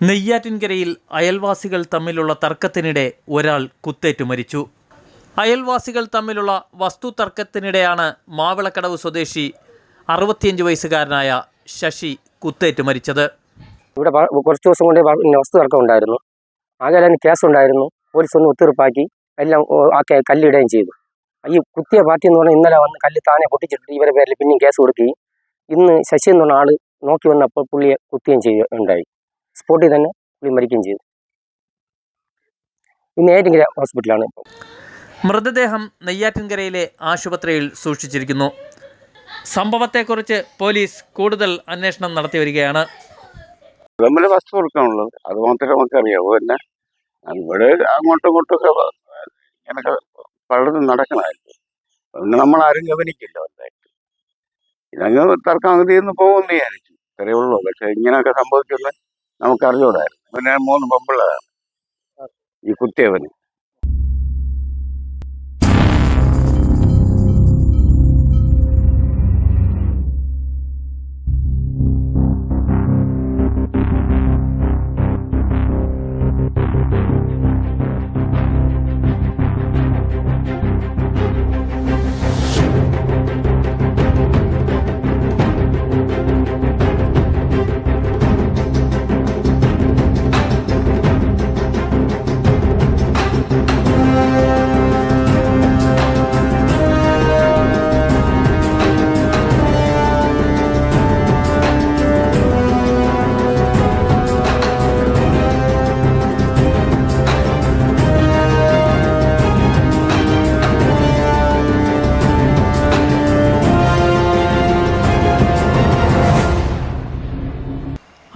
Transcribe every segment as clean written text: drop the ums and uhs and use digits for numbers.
നെയ്യാറ്റിൻകരയിൽ അയൽവാസികൾ തമ്മിലുള്ള തർക്കത്തിനിടെ ഒരാൾ കുത്തേറ്റു മരിച്ചു. അയൽവാസികൾ തമ്മിലുള്ള വസ്തു തർക്കത്തിനിടെയാണ് മാവിളക്കടവ് സ്വദേശി 65 വയസ്സുകാരനായ ശശി കുത്തേറ്റു മരിച്ചത്. ഇവിടെ കുറച്ച് ദിവസം കൊണ്ട് വസ്തു തർക്കം ഉണ്ടായിരുന്നു. ആകെ കേസുണ്ടായിരുന്നു. പോലീസ് ഒന്ന് ഒത്തുതീർപ്പാക്കി എല്ലാം കല്ലിടുകയും ചെയ്തു. ഈ കുത്തിയ പാർട്ടി എന്ന് പറഞ്ഞാൽ ഇന്നലെ വന്ന് കല്ല് താനെ പൊട്ടിച്ചിട്ട് ഇവരുടെ പേരിൽ പിന്നെയും കേസ് കൊടുക്കുകയും ഇന്ന് ശശി എന്ന് പറഞ്ഞ ആൾ നോക്കി വന്നപ്പോൾ പുള്ളിയെ കുത്തുകയും ഉണ്ടായി. സ്പോട്ടിൽ തന്നെ പുള്ളി മരിക്കുകയും ചെയ്തു. ഇന്ന് നെയ്യാറ്റിൻകര ഹോസ്പിറ്റലാണ് ഇപ്പോൾ. മൃതദേഹം നെയ്യാറ്റിൻകരയിലെ ആശുപത്രിയിൽ സൂക്ഷിച്ചിരിക്കുന്നു. സംഭവത്തെക്കുറിച്ച് പോലീസ് കൂടുതൽ അന്വേഷണം നടത്തി വരികയാണ്. വസ്തു കൊടുക്കാനുള്ളത് അത് മാത്രമേ നമുക്കറിയാവൂ. പിന്നെ ഇവിടെ അങ്ങോട്ടും ഇങ്ങോട്ടൊക്കെ ഇങ്ങനൊക്കെ പലതും നടക്കണമായിരിക്കും. പിന്നെ നമ്മളാരും ഗവനിക്കില്ല. വലുതായിട്ട് ഇതങ്ങ് തർക്കം തീർന്ന് പോകുമെന്ന് വിചാരിച്ചു. ഇത്രയേ ഉള്ളൂ. പക്ഷെ ഇങ്ങനെയൊക്കെ സംഭവിക്കുന്നത് നമുക്കറിഞ്ഞൂടായിരുന്നു. പിന്നെ 3 പെമ്പിള്ളേരാണ് ഈ കുത്തിയവന്.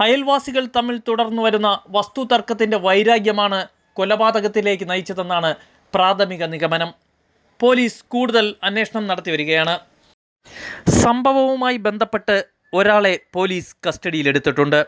അയൽവാസികൾ തമ്മിൽ തുടർന്നു വരുന്ന വസ്തു തർക്കത്തിൻ്റെ വൈരാഗ്യമാണ് കൊലപാതകത്തിലേക്ക് നയിച്ചതെന്നാണ് പ്രാഥമിക നിഗമനം. പോലീസ് കൂടുതൽ അന്വേഷണം നടത്തി വരികയാണ്. സംഭവവുമായി ബന്ധപ്പെട്ട് ഒരാളെ പോലീസ് കസ്റ്റഡിയിലെടുത്തിട്ടുണ്ട്.